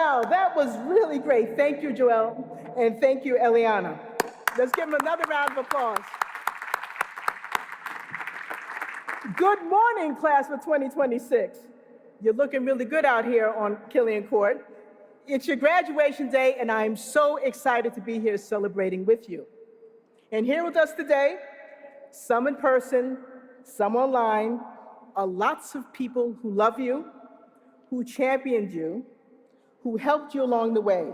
Wow, that was really great. Thank you, Joel, and thank you, Eliana. Let's give them another round of applause. Good morning, class of 2026. You're looking really good out here on Killian Court. It's your graduation day, and I'm so excited to be here celebrating with you. And here with us today, some in person, some online, are lots of people who love you, who championed you, who helped you along the way.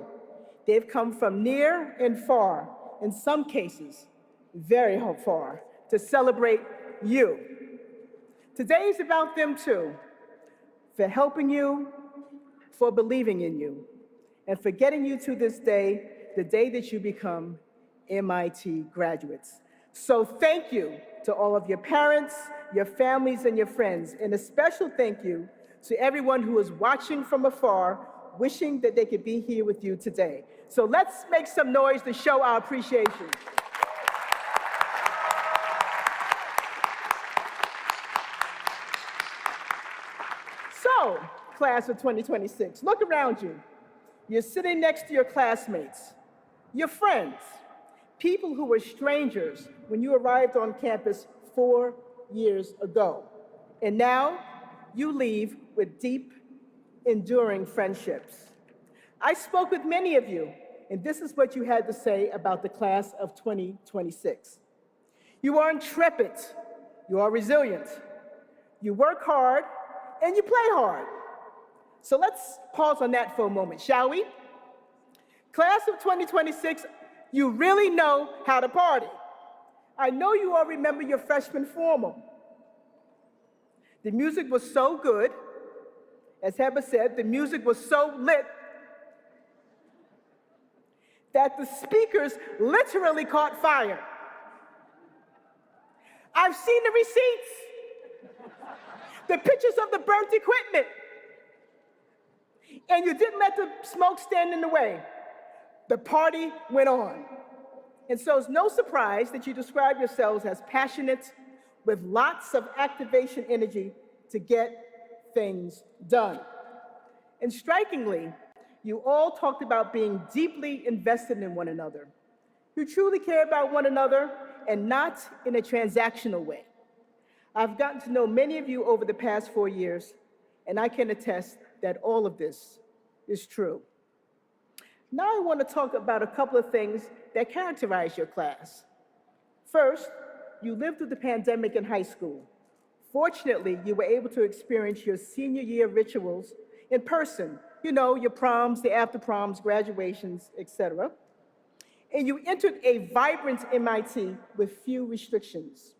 They've come from near and far, in some cases, very far, to celebrate you. Today is about them too, for helping you, for believing in you, and for getting you to this day, the day that you become MIT graduates. So thank you to all of your parents, your families, and your friends, and a special thank you to everyone who is watching from afar, wishing that they could be here with you today. So let's make some noise to show our appreciation. So, class of 2026, look around you. You're sitting next to your classmates, your friends, people who were strangers when you arrived on campus 4 years ago. And now you leave with deep, enduring friendships. I spoke with many of you, and this is what you had to say about the class of 2026. You are intrepid, you are resilient, you work hard, and you play hard. So let's pause on that for a moment, shall we? Class of 2026, you really know how to party. I know you all remember your freshman formal. The music was so good, as Heber said, the music was so lit that the speakers literally caught fire. I've seen the receipts, the pictures of the burnt equipment, and you didn't let the smoke stand in the way. The party went on. And so it's no surprise that you describe yourselves as passionate, with lots of activation energy to get things done. And strikingly, you all talked about being deeply invested in one another. You truly care about one another, and not in a transactional way. I've gotten to know many of you over the past 4 years, and I can attest that all of this is true. Now I want to talk about a couple of things that characterize your class. First, you lived through the pandemic in high school. Fortunately, you were able to experience your senior year rituals in person. You know, your proms, the after proms, graduations, etc. And you entered a vibrant MIT with few restrictions.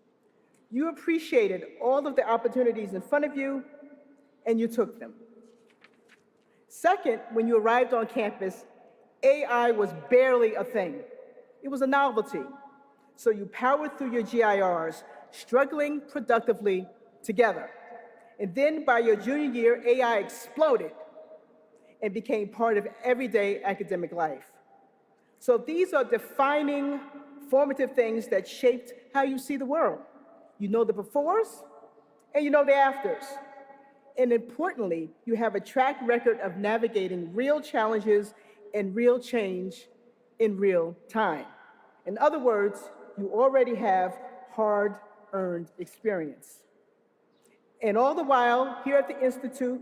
You appreciated all of the opportunities in front of you, and you took them. Second, when you arrived on campus, AI was barely a thing. It was a novelty. So you powered through your GIRs, struggling productively together. And then by your junior year, AI exploded and became part of everyday academic life. So these are defining, formative things that shaped how you see the world. You know the befores, and you know the afters. And importantly, you have a track record of navigating real challenges and real change in real time. In other words, you already have hard-earned experience. And all the while, here at the Institute,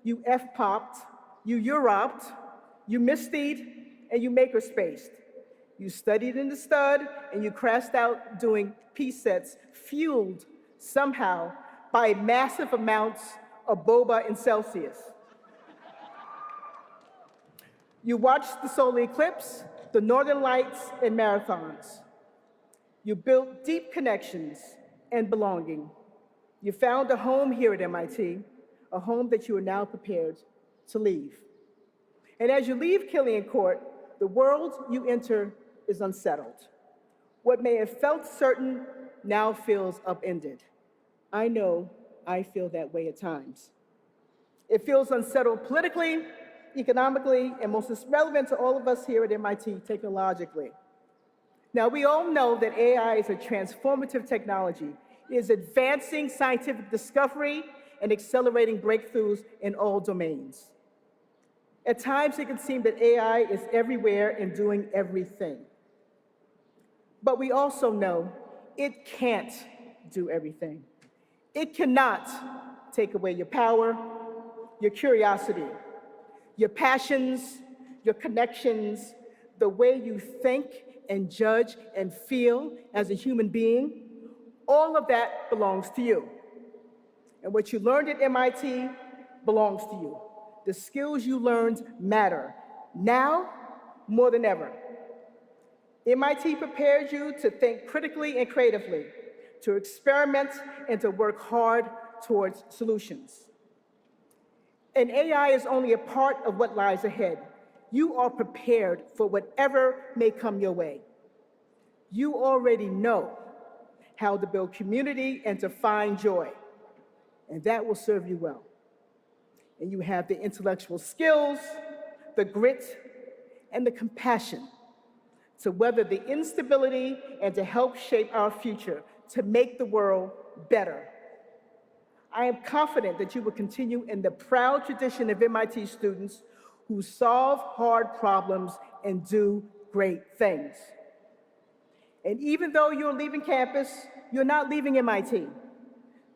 you F-popped, you Europped, you Misty'd, and you maker-spaced. You studied in the stud, and you crashed out doing P-sets, fueled somehow by massive amounts of boba in Celsius. You watched the solar eclipse, the northern lights, and marathons. You built deep connections and belonging. You found a home here at MIT, a home that you are now prepared to leave. And as you leave Killian Court, the world you enter is unsettled. What may have felt certain now feels upended. I know I feel that way at times. It feels unsettled politically, economically, and most relevant to all of us here at MIT, technologically. Now, we all know that AI is a transformative technology. It is advancing scientific discovery and accelerating breakthroughs in all domains. At times, it can seem that AI is everywhere and doing everything. But we also know it can't do everything. It cannot take away your power, your curiosity, your passions, your connections, the way you think and judge and feel as a human being. All of that belongs to you. And what you learned at MIT belongs to you. The skills you learned matter, now more than ever. MIT prepares you to think critically and creatively, to experiment and to work hard towards solutions. And AI is only a part of what lies ahead. You are prepared for whatever may come your way. You already know how to build community and to find joy, and that will serve you well. And you have the intellectual skills, the grit, and the compassion to weather the instability and to help shape our future, to make the world better. I am confident that you will continue in the proud tradition of MIT students who solve hard problems and do great things. And even though you're leaving campus, you're not leaving MIT.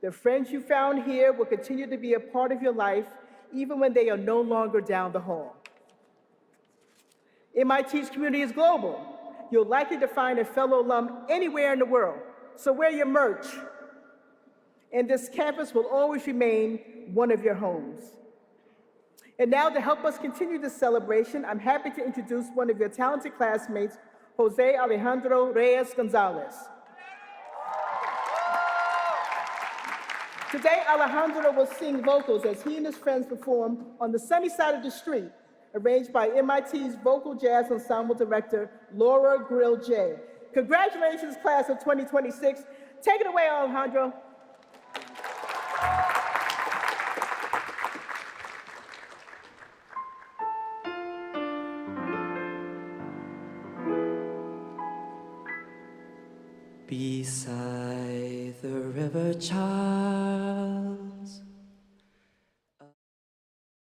The friends you found here will continue to be a part of your life even when they are no longer down the hall. MIT's community is global. You're likely to find a fellow alum anywhere in the world, so wear your merch. And this campus will always remain one of your homes. And now, to help us continue this celebration, I'm happy to introduce one of your talented classmates, Jose Alejandro Reyes Gonzalez. Today, Alejandro will sing vocals as he and his friends perform On the Sunny Side of the Street, arranged by MIT's vocal jazz ensemble director, Laura Grill-J. Congratulations, class of 2026. Take it away, Alejandro. Beside the river, child,